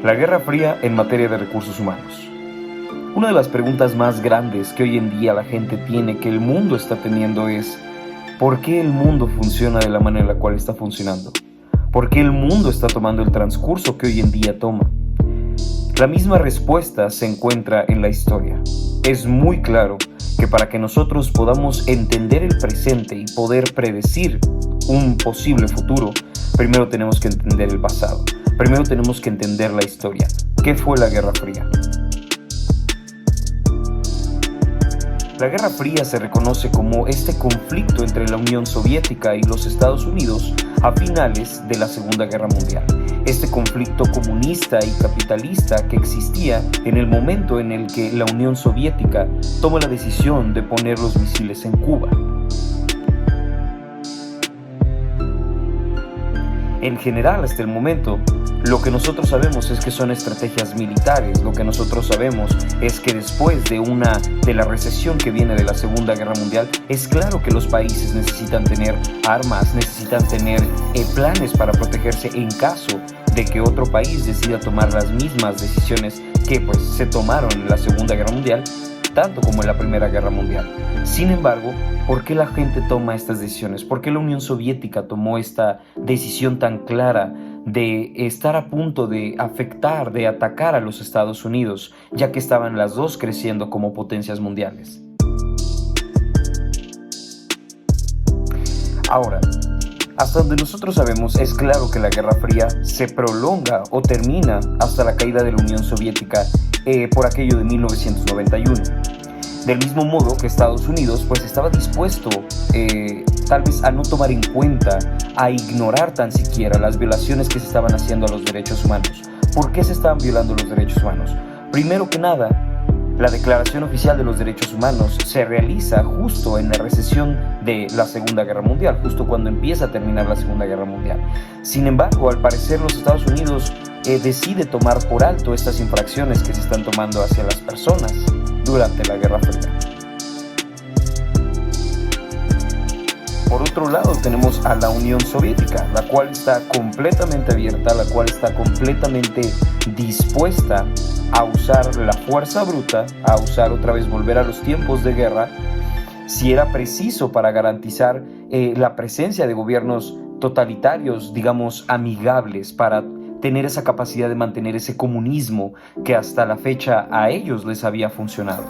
La Guerra Fría en materia de recursos humanos. Una de las preguntas más grandes que hoy en día la gente tiene, que el mundo está teniendo, es ¿por qué el mundo funciona de la manera en la cual está funcionando? ¿Por qué el mundo está tomando el transcurso que hoy en día toma? La misma respuesta se encuentra en la historia. Es muy claro que para que nosotros podamos entender el presente y poder predecir un posible futuro, primero tenemos que entender el pasado. Primero tenemos que entender la historia. ¿Qué fue la Guerra Fría? La Guerra Fría se reconoce como este conflicto entre la Unión Soviética y los Estados Unidos a finales de la Segunda Guerra Mundial. Este conflicto comunista y capitalista que existía en el momento en el que la Unión Soviética toma la decisión de poner los misiles en Cuba. En general, hasta el momento, lo que nosotros sabemos es que son estrategias militares. Lo que nosotros sabemos es que después de la recesión que viene de la Segunda Guerra Mundial, es claro que los países necesitan tener armas, necesitan tener planes para protegerse en caso de que otro país decida tomar las mismas decisiones que se tomaron en la Segunda Guerra Mundial, tanto como en la Primera Guerra Mundial. Sin embargo, ¿por qué la gente toma estas decisiones? ¿Por qué la Unión Soviética tomó esta decisión tan clara de estar a punto de afectar, de atacar a los Estados Unidos, ya que estaban las dos creciendo como potencias mundiales? Ahora, hasta donde nosotros sabemos, es claro que la Guerra Fría se prolonga o termina hasta la caída de la Unión Soviética por aquello de 1991. Del mismo modo que Estados Unidos estaba dispuesto tal vez a no tomar en cuenta, a ignorar tan siquiera las violaciones que se estaban haciendo a los derechos humanos. ¿Por qué se estaban violando los derechos humanos? Primero que nada, la Declaración Oficial de los Derechos Humanos se realiza justo en la recesión de la Segunda Guerra Mundial, justo cuando empieza a terminar la Segunda Guerra Mundial. Sin embargo, al parecer los Estados Unidos decide tomar por alto estas infracciones que se están tomando hacia las personas durante la Guerra Fría. Por otro lado, tenemos a la Unión Soviética, la cual está completamente abierta, la cual está completamente dispuesta a usar la fuerza bruta, a usar otra vez, volver a los tiempos de guerra, si era preciso para garantizar la presencia de gobiernos totalitarios, digamos, amigables, para tener esa capacidad de mantener ese comunismo que hasta la fecha a ellos les había funcionado.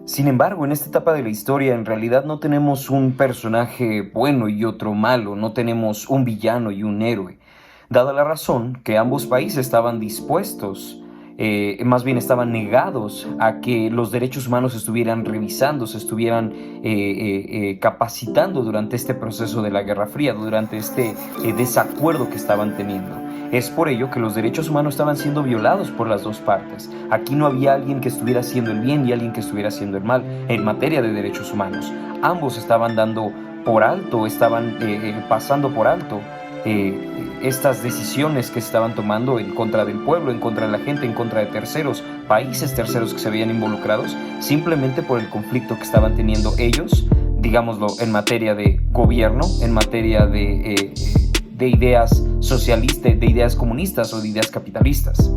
Sin embargo, en esta etapa de la historia, en realidad no tenemos un personaje bueno y otro malo, no tenemos un villano y un héroe, dada la razón que ambos países estaban dispuestos, más bien estaban negados a que los derechos humanos estuvieran revisando, se estuvieran capacitando durante este proceso de la Guerra Fría, durante este desacuerdo que estaban teniendo. Es por ello que los derechos humanos estaban siendo violados por las dos partes. Aquí no había alguien que estuviera haciendo el bien y alguien que estuviera haciendo el mal en materia de derechos humanos. Ambos estaban dando por alto, estaban pasando por alto estas decisiones que se estaban tomando en contra del pueblo, en contra de la gente, en contra de terceros, países terceros que se veían involucrados, simplemente por el conflicto que estaban teniendo ellos, digámoslo, en materia de gobierno, en materia de ideas socialistas, de ideas comunistas o de ideas capitalistas.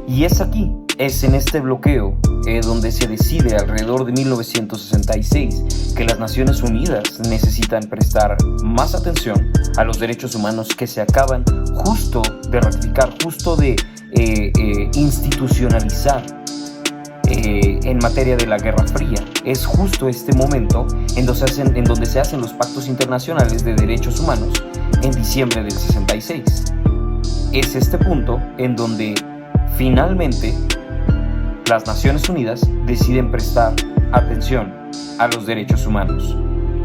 Y es aquí, es en este bloqueo donde se decide alrededor de 1966 que las Naciones Unidas necesitan prestar más atención a los derechos humanos que se acaban justo de ratificar, justo de institucionalizar en materia de la Guerra Fría. Es justo este momento en donde se hacen los pactos internacionales de derechos humanos en diciembre del 66. Es este punto en donde finalmente las Naciones Unidas deciden prestar atención a los derechos humanos.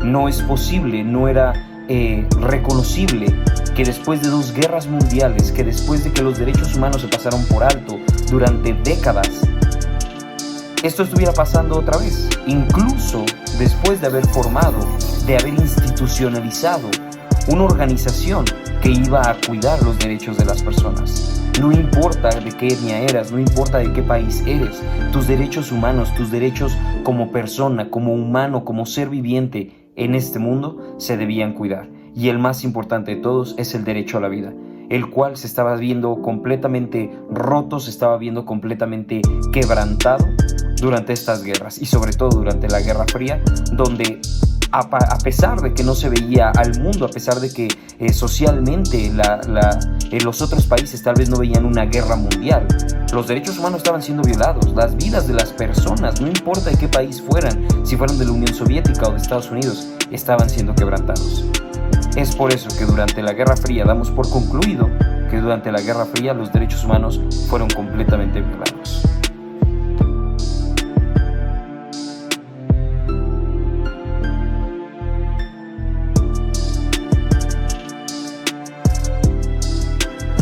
No es posible, no era reconocible que después de 2 guerras mundiales, que después de que los derechos humanos se pasaron por alto durante décadas, esto estuviera pasando otra vez, incluso después de haber formado, de haber institucionalizado una organización que iba a cuidar los derechos de las personas. No importa de qué etnia eras, no importa de qué país eres, tus derechos humanos, tus derechos como persona, como humano, como ser viviente en este mundo se debían cuidar. y el más importante de todos es el derecho a la vida, el cual se estaba viendo completamente roto, se estaba viendo completamente quebrantado durante estas guerras y sobre todo durante la Guerra Fría, donde a pesar de que no se veía al mundo, a pesar de que socialmente los otros países tal vez no veían una guerra mundial, los derechos humanos estaban siendo violados, las vidas de las personas, no importa de qué país fueran, si fueran de la Unión Soviética o de Estados Unidos, estaban siendo quebrantados. Es por eso que durante la Guerra Fría damos por concluido que durante la Guerra Fría los derechos humanos fueron completamente violados.